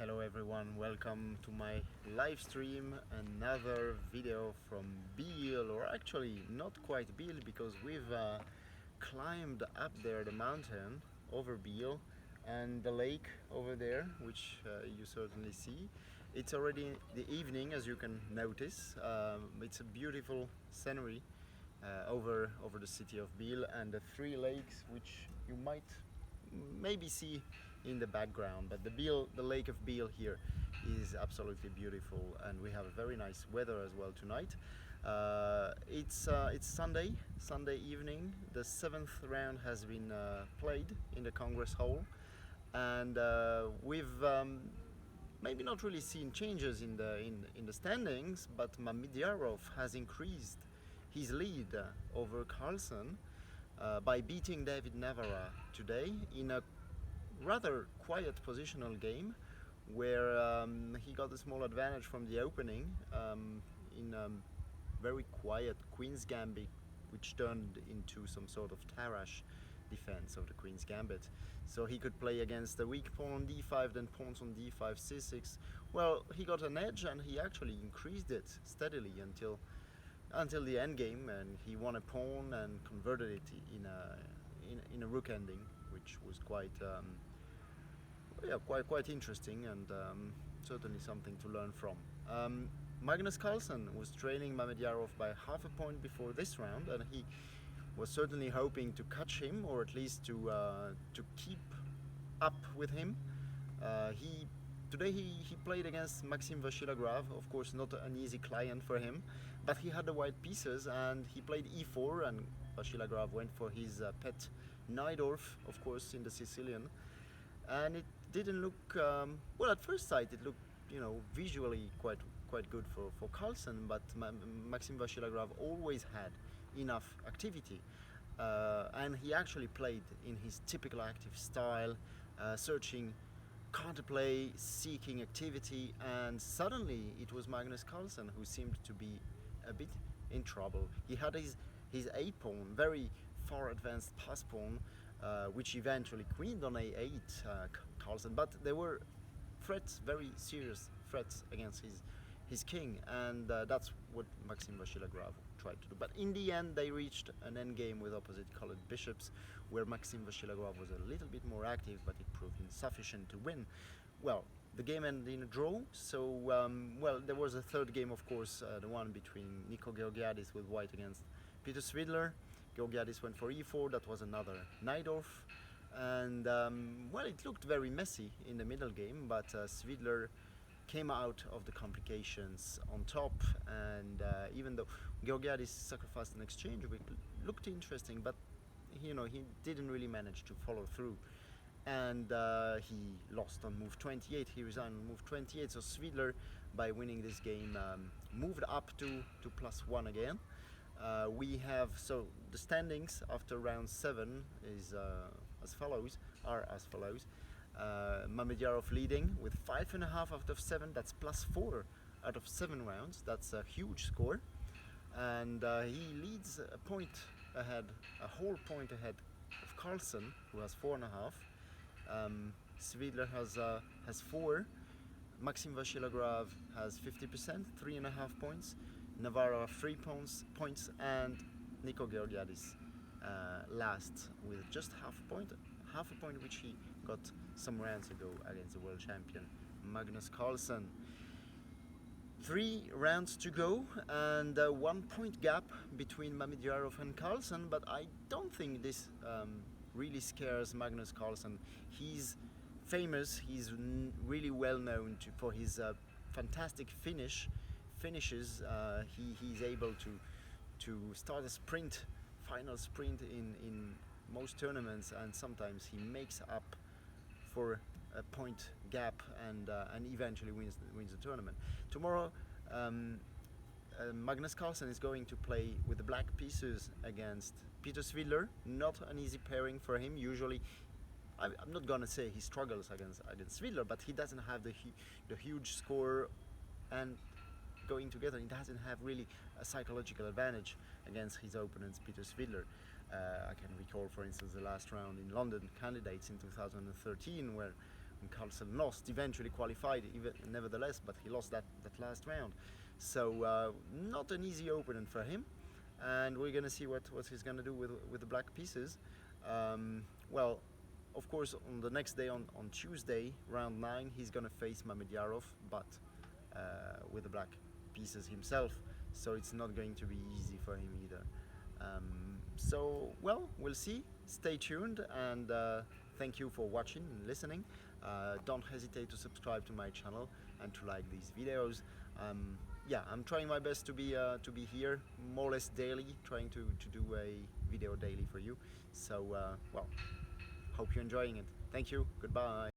Hello everyone, welcome to my live stream. Another video from Biel, or actually not quite Biel because we've climbed up there the mountain over Biel and the lake over there, which you certainly see. It's already the evening, as you can notice. It's a beautiful scenery over the city of Biel and the three lakes, which you might maybe see in the background. But the lake of Biel here is absolutely beautiful, and we have a very nice weather as well tonight. It's Sunday evening. The seventh round has been played in the Congress Hall, and we've maybe not really seen changes in the standings, but Mamidyarov has increased his lead over Carlsen by beating David Navarra today in a rather quiet positional game where he got a small advantage from the opening in a very quiet Queen's Gambit, which turned into some sort of Tarrasch defense of the Queen's Gambit. So he could play against the weak pawn on d5, then pawns on d5, c6. Well, he got an edge and he actually increased it steadily until the end game, and he won a pawn and converted it in a rook ending, which was quite interesting and certainly something to learn from. Magnus Carlsen was trailing Mamidyarov by half a point before this round, and he was certainly hoping to catch him, or at least to keep up with him. Today he played against Maxim Vachilagrov, of course not an easy client for him, but he had the white pieces and he played e4, and Vachilagrov went for his pet Najdorf, of course, in the Sicilian. And it didn't look, well, at first sight it looked, visually quite good for Carlsen, but Maxim Vachilagrov always had enough activity. And he actually played in his typical active style, searching counterplay, seeking activity, and suddenly it was Magnus Carlsen who seemed to be a bit in trouble. He had his a pawn, very far advanced pass pawn, which eventually queened on a8, Carlsen, but there were threats, very serious threats against his king, and that's what Maxim Vachilagrov tried to do. But in the end, they reached an endgame with opposite-colored bishops, where Maxim Vachilagrov was a little bit more active, but it proved insufficient to win. Well, the game ended in a draw, so, well, there was a third game, of course, the one between Nico Georgiadis with white against Peter Svidler. Georgiadis went for e4, that was another Najdorf, and, well, it looked very messy in the middle game, but Svidler came out of the complications on top, and even though Georgiadis sacrificed an exchange, which looked interesting, but he didn't really manage to follow through, and he lost on move 28. He resigned on move 28. So Svidler, by winning this game, moved up to +1 again. We have, so the standings after round 7 is as follows. Mamidyarov leading with 5.5 out of 7. That's +4 out of 7 rounds. That's a huge score, and he leads a whole point ahead of Carlsen, who has 4.5. Svidler has 4. Maxim Vachilagrov has 50%, 3.5 points. Navarra 3 points, and Nico Georgiadis last with just half a point, which he got some rounds ago against the world champion Magnus Carlsen. 3 rounds to go, and 1 point gap between Mamidyarov and Carlsen, but I don't think this really scares Magnus Carlsen. He's famous, he's really well known for his fantastic finishes. He's able to start a final sprint in most tournaments, and sometimes he makes up for a point gap and eventually wins the tournament. Tomorrow, Magnus Carlsen is going to play with the black pieces against Peter Svidler. Not an easy pairing for him. Usually, I'm not gonna say he struggles against Svidler, but he doesn't have the huge score, and going together, he doesn't have really a psychological advantage against his opponents, Peter Svidler. I can recall, for instance, the last round in London candidates in 2013, and Carlsen lost. Eventually qualified, even nevertheless, but he lost that last round. So not an easy opponent for him, and we're gonna see what he's gonna do with the black pieces. Well, of course, on the next day, on Tuesday, round 9, he's gonna face Mamedyarov, but with the black pieces himself. So it's not going to be easy for him either. So, well, we'll see. Stay tuned, and thank you for watching and listening. Don't hesitate to subscribe to my channel and to like these videos. Yeah, I'm trying my best to be here more or less daily, trying to do a video daily for you. So, well, hope you're enjoying it. Thank you. Goodbye.